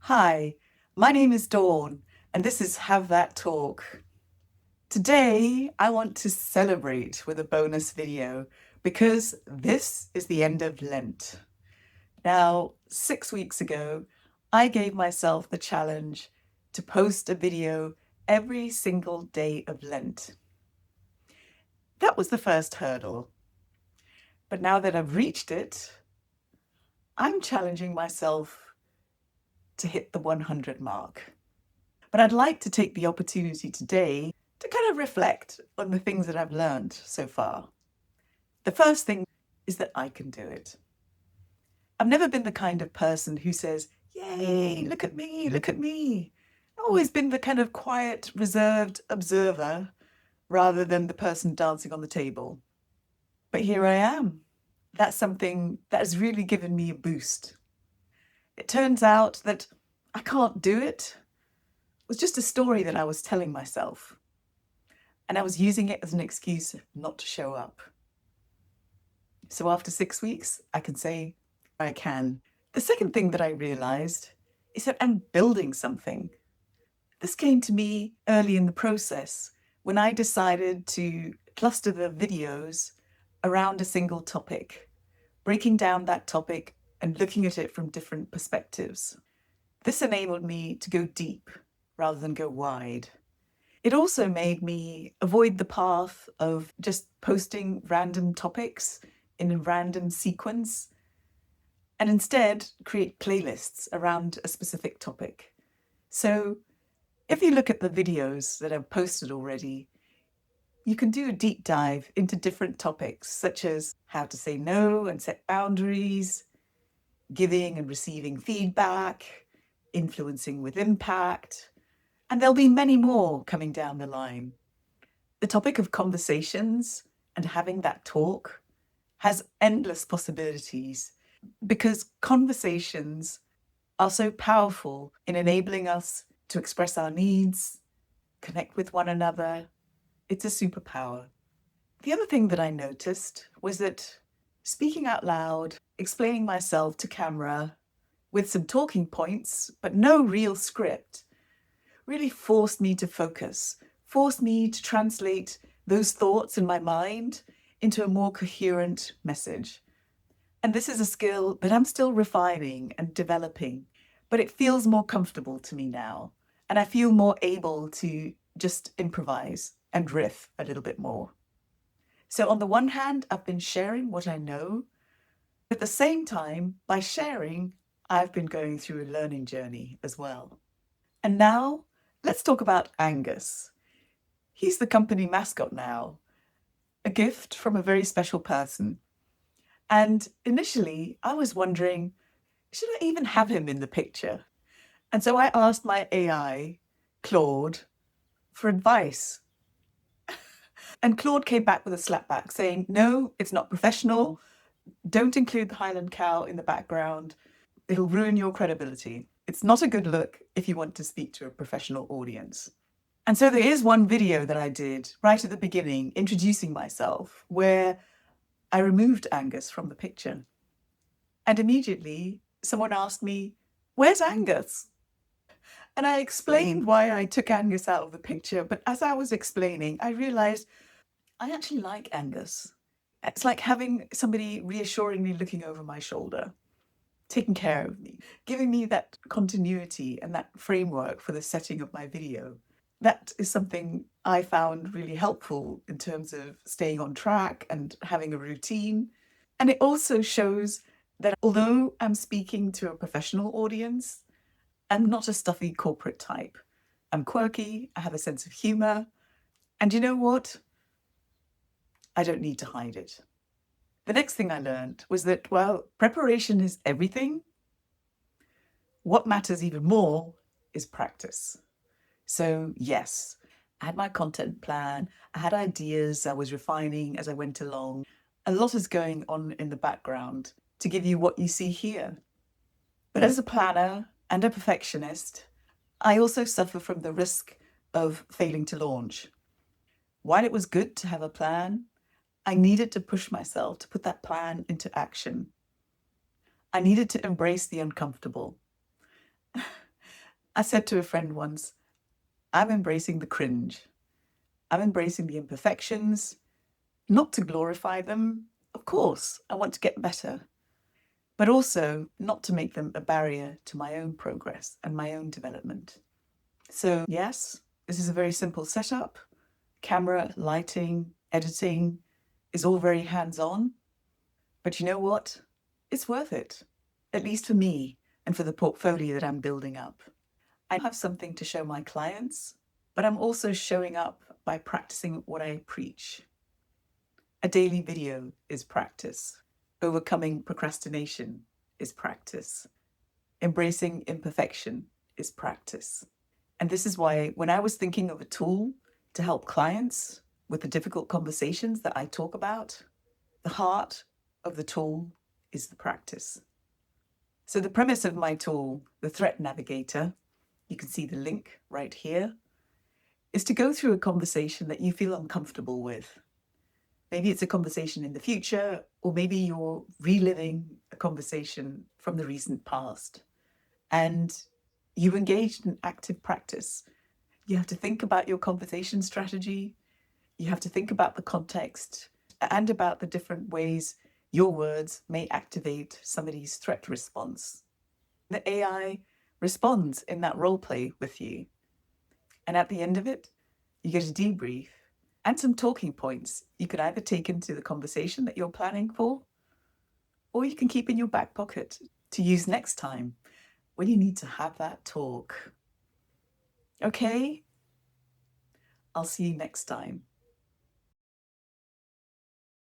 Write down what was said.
Hi, my name is Dawn, and this is Have That Talk. Today, I want to celebrate with a bonus video because this is the end of Lent. Now, 6 weeks ago, I gave myself the challenge to post a video every single day of Lent. That was the first hurdle. But now that I've reached it, I'm challenging myself to hit the 100 mark. But I'd like to take the opportunity today to kind of reflect on the things that I've learned so far. The first thing is that I can do it. I've never been the kind of person who says, "Yay, look at me, look at me." I've always been the kind of quiet, reserved observer rather than the person dancing on the table. But here I am. That's something that has really given me a boost. It turns out that I can't do it. It was just a story that I was telling myself. And I was using it as an excuse not to show up. So after 6 weeks, I can say I can. The second thing that I realized is that I'm building something. This came to me early in the process when I decided to cluster the videos around a single topic, breaking down that topic and looking at it from different perspectives. This enabled me to go deep rather than go wide. It also made me avoid the path of just posting random topics in a random sequence and instead create playlists around a specific topic. So if you look at the videos that I've posted already, you can do a deep dive into different topics such as how to say no and set boundaries, giving and receiving feedback, influencing with impact, and there'll be many more coming down the line. The topic of conversations and having that talk has endless possibilities because conversations are so powerful in enabling us to express our needs, connect with one another. It's a superpower. The other thing that I noticed was that speaking out loud, explaining myself to camera with some talking points, but no real script, really forced me to focus, forced me to translate those thoughts in my mind into a more coherent message. And this is a skill that I'm still refining and developing, but it feels more comfortable to me now. And I feel more able to just improvise and riff a little bit more. So, on the one hand, I've been sharing what I know. At the same time, by sharing, I've been going through a learning journey as well. And now, let's talk about Angus. He's the company mascot now, a gift from a very special person. And initially, I was wondering, should I even have him in the picture? And so I asked my AI, Claude, for advice. And Claude came back with a slapback saying, no, it's not professional. Don't include the Highland cow in the background. It'll ruin your credibility. It's not a good look if you want to speak to a professional audience. And so there is one video that I did right at the beginning, introducing myself, where I removed Angus from the picture. And immediately someone asked me, "Where's Angus?" And I explained why I took Angus out of the picture. But as I was explaining, I realized I actually like Angus. It's like having somebody reassuringly looking over my shoulder, taking care of me, giving me that continuity and that framework for the setting of my video. That is something I found really helpful in terms of staying on track and having a routine. And it also shows that although I'm speaking to a professional audience, I'm not a stuffy corporate type. I'm quirky, I have a sense of humor, and you know what? I don't need to hide it. The next thing I learned was that, while preparation is everything, what matters even more is practice. So, yes, I had my content plan, I had ideas I was refining as I went along. A lot is going on in the background to give you what you see here. But as a planner and a perfectionist, I also suffer from the risk of failing to launch. While it was good to have a plan, I needed to push myself to put that plan into action. I needed to embrace the uncomfortable. I said to a friend once, I'm embracing the cringe. I'm embracing the imperfections, not to glorify them. Of course, I want to get better, but also not to make them a barrier to my own progress and my own development. So yes, this is a very simple setup. Camera, lighting, editing is all very hands-on. But you know what? It's worth it, at least for me and for the portfolio that I'm building up. I have something to show my clients, but I'm also showing up by practicing what I preach. A daily video is practice. Overcoming procrastination is practice. Embracing imperfection is practice. And this is why when I was thinking of a tool to help clients with the difficult conversations that I talk about, the heart of the tool is the practice. So the premise of my tool, the Threat Navigator, you can see the link right here, is to go through a conversation that you feel uncomfortable with. Maybe it's a conversation in the future, or maybe you're reliving a conversation from the recent past. And you engaged in active practice. You have to think about your conversation strategy. You have to think about the context and about the different ways your words may activate somebody's threat response. The AI responds in that role play with you. And at the end of it, you get a debrief and some talking points you could either take into the conversation that you're planning for, or you can keep in your back pocket to use next time when you need to have that talk. Okay? I'll see you next time.